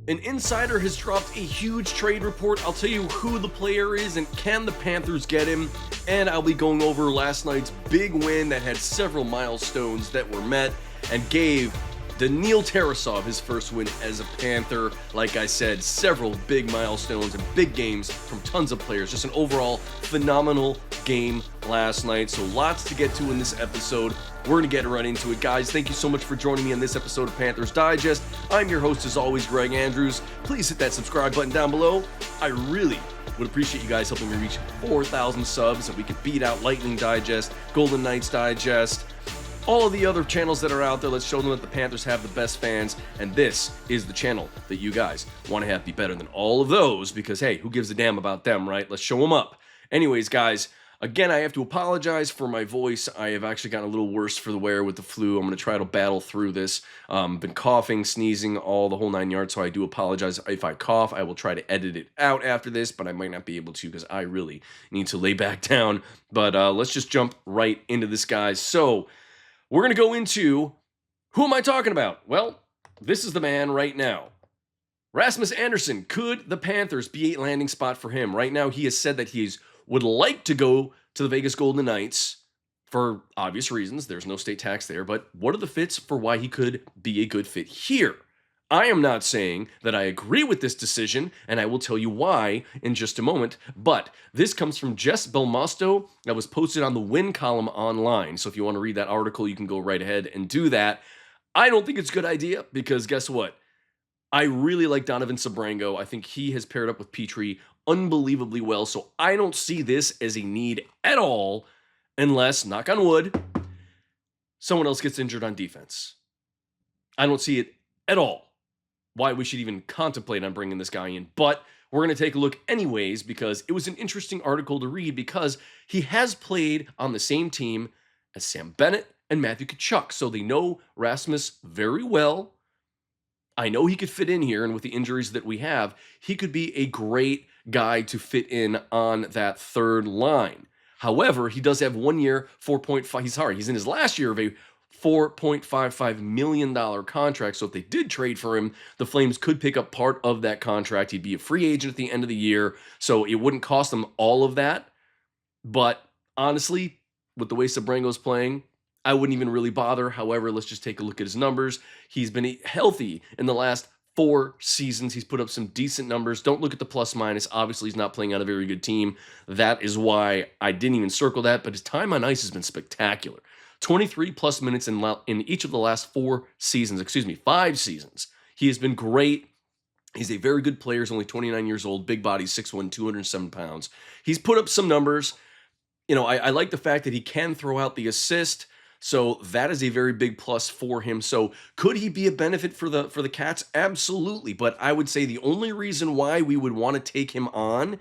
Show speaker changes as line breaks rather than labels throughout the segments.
An insider has dropped a huge trade report. I'll tell you who the player is and can the Panthers get him. And I'll be going over last night's big win that had several milestones that were met and gave Daniil Tarasov his first win as a Panther. Like I said, several big milestones and big games from tons of players. Just an overall phenomenal game last night. So lots to get to in this episode. We're going to get right into it, guys. Thank you so much for joining me on this episode of Panthers Digest. I'm your host, as always, Greg Andrews. Please hit that subscribe button down below. I really would appreciate you guys helping me reach 4,000 subs so we can beat out Lightning Digest, Golden Knights Digest, all of the other channels that are out there. Let's show them that the Panthers have the best fans, and this is the channel that you guys want to have be better than all of those because, hey, who gives a damn about them, right? Let's show them up. Anyways, guys, again, I have to apologize for my voice. I have actually gotten a little worse for the wear with the flu. I'm going to try to battle through this. Been coughing, sneezing, all the whole 9 yards, so I do apologize if I cough. I will try to edit it out after this, but I might not be able to because I really need to lay back down. But let's just jump right into this, guys. So we're going to go into, who am I talking about? Well, this is the man right now. Rasmus Andersson. Could the Panthers be a landing spot for him? Right now, he has said that he would like to go to the Vegas Golden Knights for obvious reasons. There's no state tax there, but what are the fits for why he could be a good fit here? I am not saying that I agree with this decision, and I will tell you why in just a moment, but this comes from Jess Belmosto that was posted on the Win column online, so if you want to read that article, you can go right ahead and do that. I don't think it's a good idea, because guess what? I really like Donovan Sebrango. I think he has paired up with Petrie unbelievably well, so I don't see this as a need at all, unless, knock on wood, someone else gets injured on defense. I don't see it at all why we should even contemplate on bringing this guy in. But we're going to take a look anyways because it was an interesting article to read because he has played on the same team as Sam Bennett and Matthew Tkachuk. So they know Rasmus very well. I know he could fit in here, and with the injuries that we have, he could be a great guy to fit in on that third line. However, he does have 1 year, 4.5. He's in his last year of a $4.55 million contract. So if they did trade for him, the Flames could pick up part of that contract. He'd be a free agent at the end of the year, so it wouldn't cost them all of that. But honestly, with the way Sebrango's playing, I wouldn't even really bother. However, let's just take a look at his numbers. He's been healthy in the last 4 seasons. He's put up some decent numbers. Don't look at the plus minus. Obviously, he's not playing on a very good team. That is why I didn't even circle that, but his time on ice has been spectacular. 23 plus minutes in each of the last 5 seasons. He has been great. He's a very good player. He's only 29 years old, big body, 6'1", 207 pounds. He's put up some numbers. You know, I like the fact that he can throw out the assist, so that is a very big plus for him. So could he be a benefit for the Cats? Absolutely. But I would say the only reason why we would want to take him on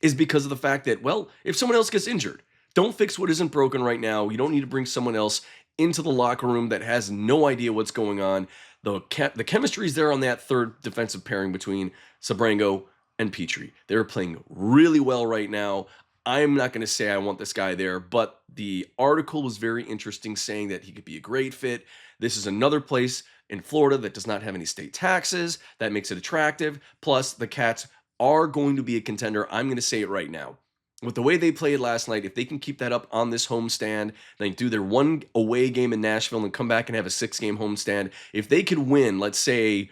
is because of the fact that, well, if someone else gets injured, don't fix what isn't broken right now. You don't need to bring someone else into the locker room that has no idea what's going on. The chemistry is there on that third defensive pairing between Sebrango and Petrie. They're playing really well right now. I'm not going to say I want this guy there, but the article was very interesting, saying that he could be a great fit. This is another place in Florida that does not have any state taxes. That makes it attractive. Plus, the Cats are going to be a contender. I'm going to say it right now. With the way they played last night, if they can keep that up on this homestand, they do their one away game in Nashville and come back and have a 6-game homestand. If they could win, let's say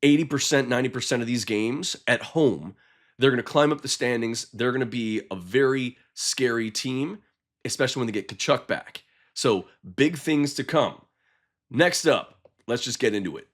80%, 90% of these games at home, they're going to climb up the standings. They're going to be a very scary team, especially when they get Tkachuk back. So big things to come. Next up, let's just get into it.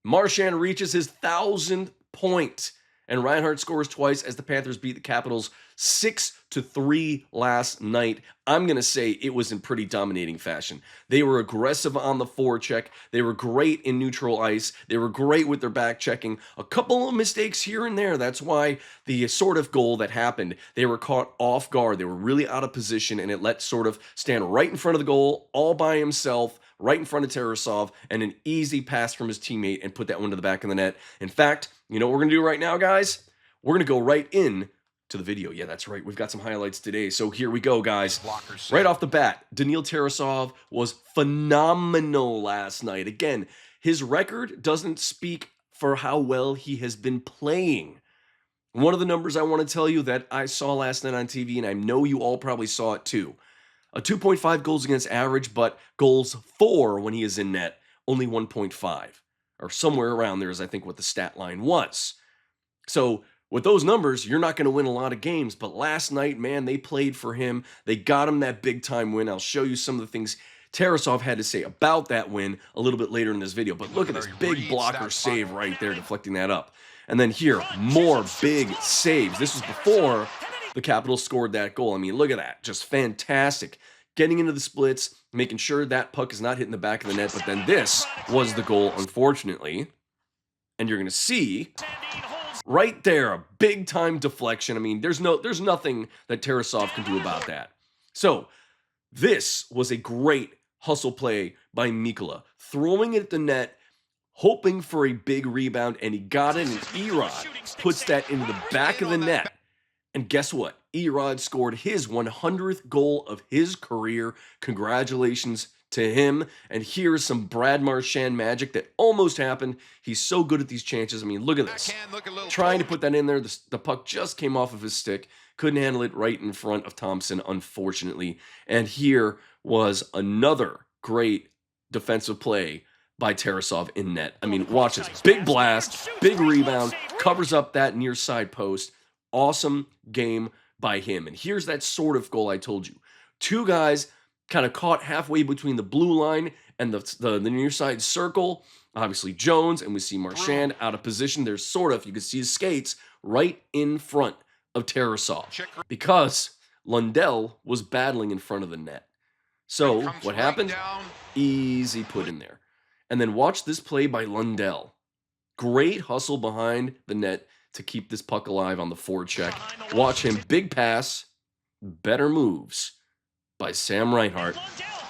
Marchand reaches his 1,000th point, and Reinhart scores twice as the Panthers beat the Capitals 6-3 last night. I'm going to say it was in pretty dominating fashion. They were aggressive on the forecheck. They were great in neutral ice. They were great with their back checking. A couple of mistakes here and there. That's why the sort of goal that happened, they were caught off guard. They were really out of position, and it let sort of stand right in front of the goal, all by himself, right in front of Tarasov, and an easy pass from his teammate and put that one to the back of the net. In fact, you know what we're going to do right now, guys? We're going to go right in to the video. Yeah, that's right. We've got some highlights today. So here we go, guys. Right off the bat, Daniil Tarasov was phenomenal last night. Again, his record doesn't speak for how well he has been playing. One of the numbers I want to tell you that I saw last night on TV, and I know you all probably saw it too. A 2.5 goals against average, but goals for when he is in net, only 1.5. Or somewhere around there is, I think, what the stat line was. So with those numbers, you're not going to win a lot of games. But last night, man, they played for him. They got him that big-time win. I'll show you some of the things Tarasov had to say about that win a little bit later in this video. But look at this big blocker save right there, deflecting that up. And then here, more big saves. This was before the Capitals scored that goal. I mean, look at that. Just fantastic. Getting into the splits, making sure that puck is not hitting the back of the net. But then this was the goal, unfortunately. And you're going to see right there, a big-time deflection. I mean, there's nothing that Tarasov can do about that. So this was a great hustle play by Mikkola, throwing it at the net, hoping for a big rebound, and he got it, and Erod puts that into the back of the net. And guess what? Erod scored his 100th goal of his career. Congratulations to him. And here's some Brad Marchand magic that almost happened. He's so good at these chances. I mean, look at this. Trying to put that in there. The puck just came off of his stick. Couldn't handle it right in front of Thompson, unfortunately. And here was another great defensive play by Tarasov in net. I mean, watch this. Big blast, big rebound, covers up that near side post. Awesome game by him. And here's that sort of goal I told you. Two guys kind of caught halfway between the blue line and the near side circle. Obviously Jones, and we see Marchand out of position. There's sort of, you can see his skates right in front of Tarasov because Lundell was battling in front of the net. So what happened? Easy put in there. And then watch this play by Lundell. Great hustle behind the net to keep this puck alive on the forecheck. Watch him, big pass, better moves by Sam Reinhart.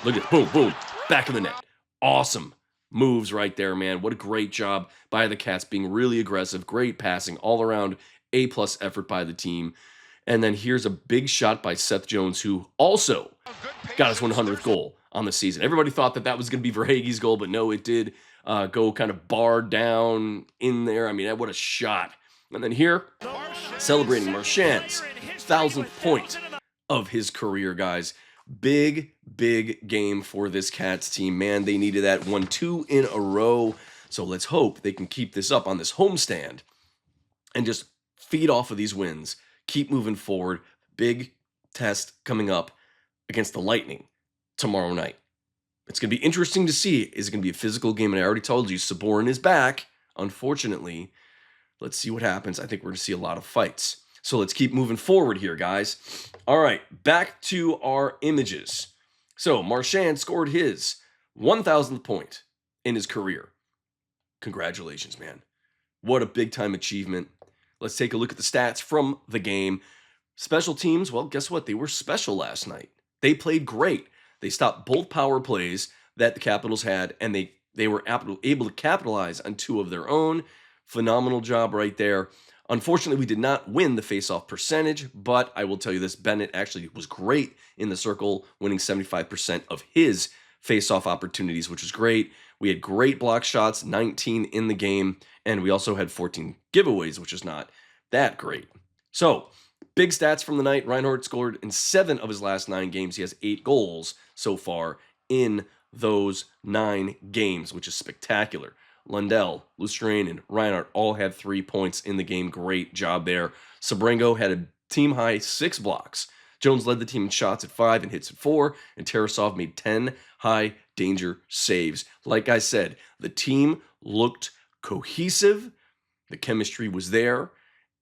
Look at, boom, boom, back of the net. Awesome moves right there, man. What a great job by the Cats, being really aggressive. Great passing, all around A+ effort by the team. And then here's a big shot by Seth Jones, who also got his 100th goal on the season. Everybody thought that was going to be Verhaeghe's goal, but no, it did go kind of barred down in there. I mean, what a shot. And then here, celebrating Marchand's 1,000th point of his career, guys. Big, big game for this Cats team. Man, they needed that. Won 2 in a row. So let's hope they can keep this up on this homestand and just feed off of these wins. Keep moving forward. Big test coming up against the Lightning tomorrow night. It's going to be interesting to see. Is it going to be a physical game? And I already told you, Sabourin is back, unfortunately. Let's see what happens. I think we're going to see a lot of fights. So let's keep moving forward here, guys. All right, back to our images. So Marchand scored his 1,000th point in his career. Congratulations, man. What a big-time achievement. Let's take a look at the stats from the game. Special teams, well, guess what? They were special last night. They played great. They stopped both power plays that the Capitals had, and they were able to capitalize on 2 of their own. Phenomenal job right there. Unfortunately, we did not win the faceoff percentage, but I will tell you this, Bennett actually was great in the circle, winning 75% of his faceoff opportunities, which was great. We had great block shots, 19 in the game, and we also had 14 giveaways, which is not that great. So, big stats from the night. Reinhart scored in 7 of his last 9 games. He has 8 goals so far in those 9 games, which is spectacular. Lundell, Lustrain, and Reinhart all had 3 points in the game. Great job there. Sabrengo had a team-high 6 blocks. Jones led the team in shots at 5 and hits at 4, and Tarasov made 10 high-danger saves. Like I said, the team looked cohesive. The chemistry was there,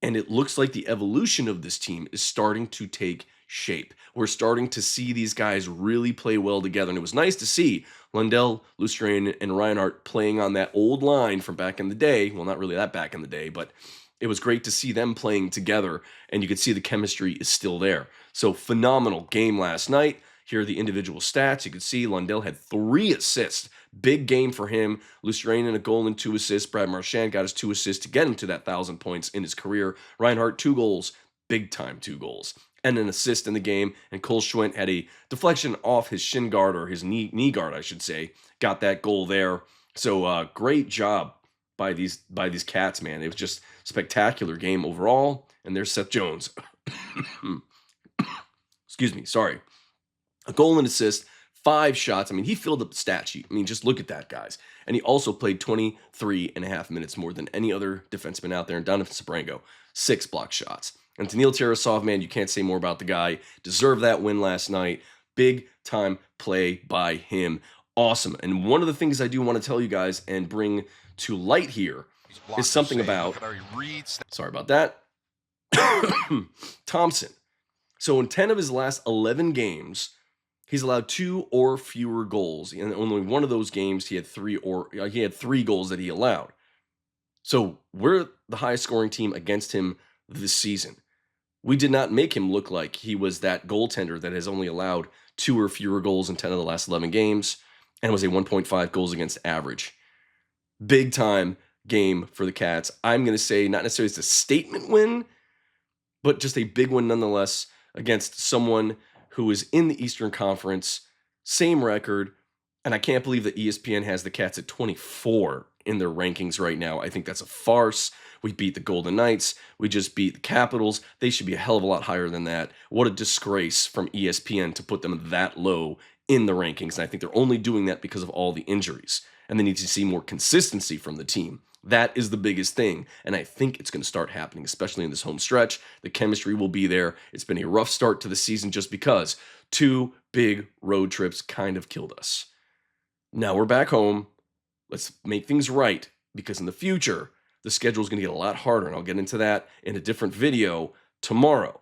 and it looks like the evolution of this team is starting to take shape. We're starting to see these guys really play well together, and it was nice to see Lundell, Lustrain, and Reinhart playing on that old line from back in the day. Well, not really that back in the day, but it was great to see them playing together, and you could see the chemistry is still there. So, phenomenal game last night. Here are the individual stats. You can see Lundell had 3 assists. Big game for him. Lustrain and a goal and 2 assists. Brad Marchand got his 2 assists to get him to that 1,000 points in his career. Reinhart, 2 goals. Big time 2 goals. And an assist in the game. And Cole Schwint had a deflection off his shin guard, or his knee guard, I should say. Got that goal there. So, great job by these Cats, man. It was just spectacular game overall. And there's Seth Jones. Excuse me, sorry. A goal and assist, 5 shots. I mean, he filled up the stat sheet. I mean, just look at that, guys. And he also played 23 and a half minutes more than any other defenseman out there. And Donovan Sabrango, 6 block shots. And Daniil Tarasov, man, you can't say more about the guy. Deserved that win last night. Big time play by him. Awesome. And one of the things I do want to tell you guys and bring to light here is something about, sorry about that, Thompson. So in 10 of his last 11 games, he's allowed 2 or fewer goals. And only one of those games, he had 3 goals that he allowed. So we're the highest scoring team against him this season. We did not make him look like he was that goaltender that has only allowed 2 or fewer goals in 10 of the last 11 games and was a 1.5 goals against average. Big time game for the Cats. I'm going to say not necessarily it's a statement win, but just a big one nonetheless against someone who is in the Eastern Conference, same record, and I can't believe that ESPN has the Cats at 24 in their rankings right now. I think that's a farce. We beat the Golden Knights. We just beat the Capitals. They should be a hell of a lot higher than that. What a disgrace from ESPN to put them that low in the rankings. And I think they're only doing that because of all the injuries. And they need to see more consistency from the team. That is the biggest thing. And I think it's going to start happening, especially in this home stretch. The chemistry will be there. It's been a rough start to the season just because 2 big road trips kind of killed us. Now we're back home. Let's make things right, because in the future, the schedule is going to get a lot harder, and I'll get into that in a different video tomorrow,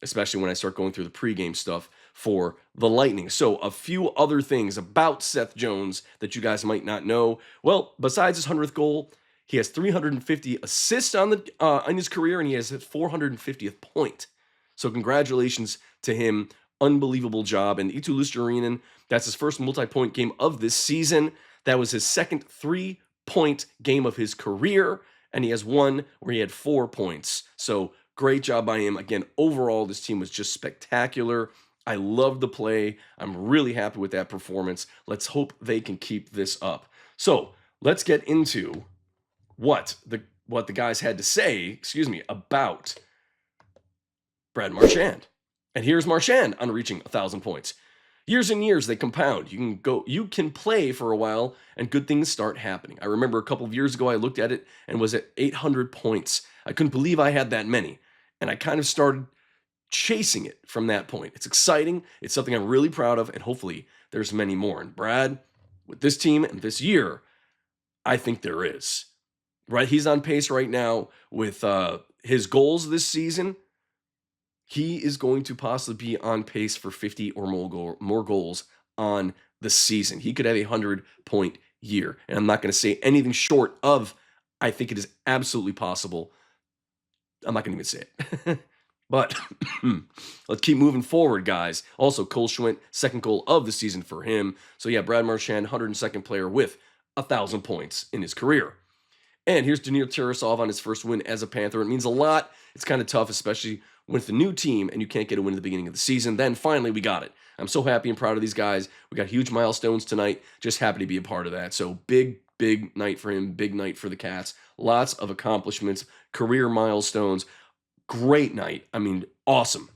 especially when I start going through the pregame stuff for the Lightning. So a few other things about Seth Jones that you guys might not know. Well, besides his 100th goal, he has 350 assists on his career, and he has his 450th point. So congratulations to him. Unbelievable job. And Eetu Luostarinen, that's his first multi-point game of this season. That was his second 3-point game of his career, and he has one where he had 4 points. So great job by him. Again, overall, this team was just spectacular. I love the play. I'm really happy with that performance. Let's hope they can keep this up. So let's get into what the guys had to say, about Brad Marchand. And here's Marchand on reaching 1,000 points. Years and years, they compound. You can play for a while, and good things start happening. I remember a couple of years ago, I looked at it and was at 800 points. I couldn't believe I had that many. And I kind of started chasing it from that point. It's exciting. It's something I'm really proud of, and hopefully there's many more. And Brad, with this team and this year, I think there is. Right? He's on pace right now with his goals this season. He is going to possibly be on pace for 50 or more goals on the season. He could have a 100-point year. And I'm not going to say anything short of, I think it is absolutely possible. I'm not going to even say it. But let's keep moving forward, guys. Also, Cole Schwint, second goal of the season for him. So yeah, Brad Marchand, 102nd player with 1,000 points in his career. And here's Daniil Tarasov on his first win as a Panther. It means a lot. It's kind of tough, especially with the new team and you can't get a win at the beginning of the season. Then finally we got it. I'm so happy and proud of these guys. We got huge milestones tonight. Just happy to be a part of that. So big night for him. Big night for the Cats. Lots of accomplishments, career milestones. Great night. I mean, awesome.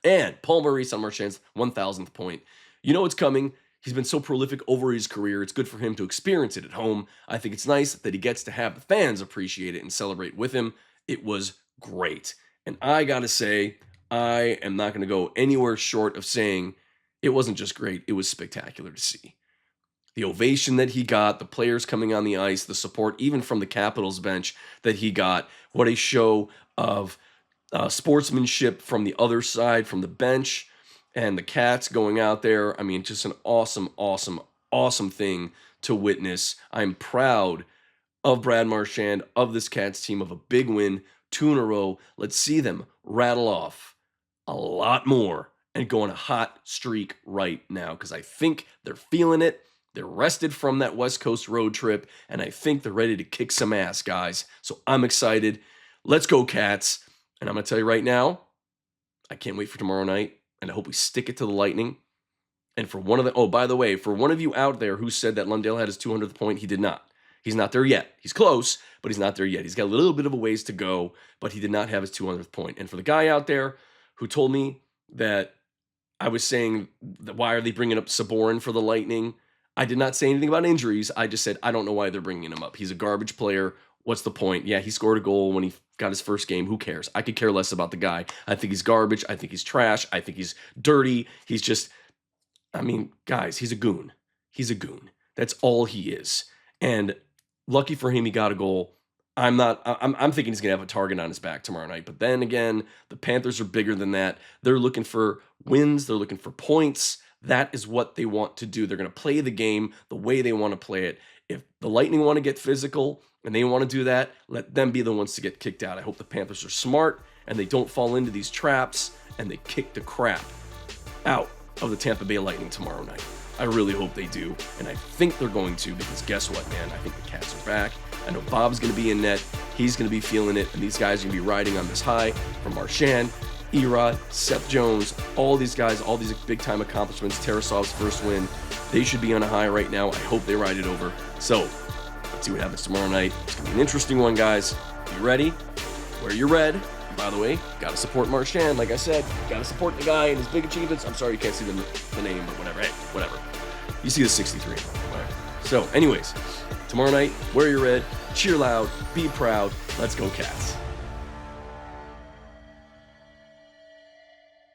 And Paul Maurice on Marchand's 1,000th point. You know what's coming. He's been so prolific over his career. It's good for him to experience it at home. I think it's nice that he gets to have the fans appreciate it and celebrate with him. It was great. And I got to say, I am not going to go anywhere short of saying it wasn't just great. It was spectacular to see. The ovation that he got, the players coming on the ice, the support even from the Capitals bench that he got. What a show of sportsmanship from the other side, from the bench, and the Cats going out there. I mean, just an awesome thing to witness. I'm proud of Brad Marchand, of this Cats team, of a big win, 2 in a row. Let's see them rattle off a lot more and go on a hot streak right now, because I think they're feeling it. They're rested from that West Coast road trip, and I think they're ready to kick some ass, guys. So I'm excited. Let's go, Cats. And I'm going to tell you right now, I can't wait for tomorrow night, and I hope we stick it to the Lightning. And for one of the, oh, by the way, for one of you out there who said that Lundell had his 200th point, he did not. He's not there yet. He's close, but he's not there yet. He's got a little bit of a ways to go, but he did not have his 200th point. And for the guy out there who told me that I was saying, that why are they bringing up Sabourin for the Lightning? I did not say anything about injuries. I just said, I don't know why they're bringing him up. He's a garbage player. What's the point? Yeah, he scored a goal when he got his first game. Who cares? I could care less about the guy. I think he's garbage. I think he's trash. I think he's dirty. He's just, I mean, guys, he's a goon. He's a goon. That's all he is. And lucky for him, he got a goal. I'm thinking he's going to have a target on his back tomorrow night. But then again, the Panthers are bigger than that. They're looking for wins. They're looking for points. That is what they want to do. They're going to play the game the way they want to play it. If the Lightning want to get physical and they want to do that, let them be the ones to get kicked out. I hope the Panthers are smart and they don't fall into these traps and they kick the crap out of the Tampa Bay Lightning tomorrow night. I really hope they do, and I think they're going to, because guess what, man? I think the Cats are back. I know Bob's going to be in net. He's going to be feeling it, and these guys are going to be riding on this high from Marchand, Erod, Seth Jones, all these guys, all these big-time accomplishments, Tarasov's first win. They should be on a high right now. I hope they ride it over. So, let's see what happens tomorrow night. It's going to be an interesting one, guys. Be ready. Wear your red. By the way, got to support Marchand. Like I said, got to support the guy and his big achievements. I'm sorry you can't see the name or whatever. Hey, whatever. You see the 63. Whatever. So, anyways, tomorrow night, wear your red, cheer loud, be proud. Let's go, Cats.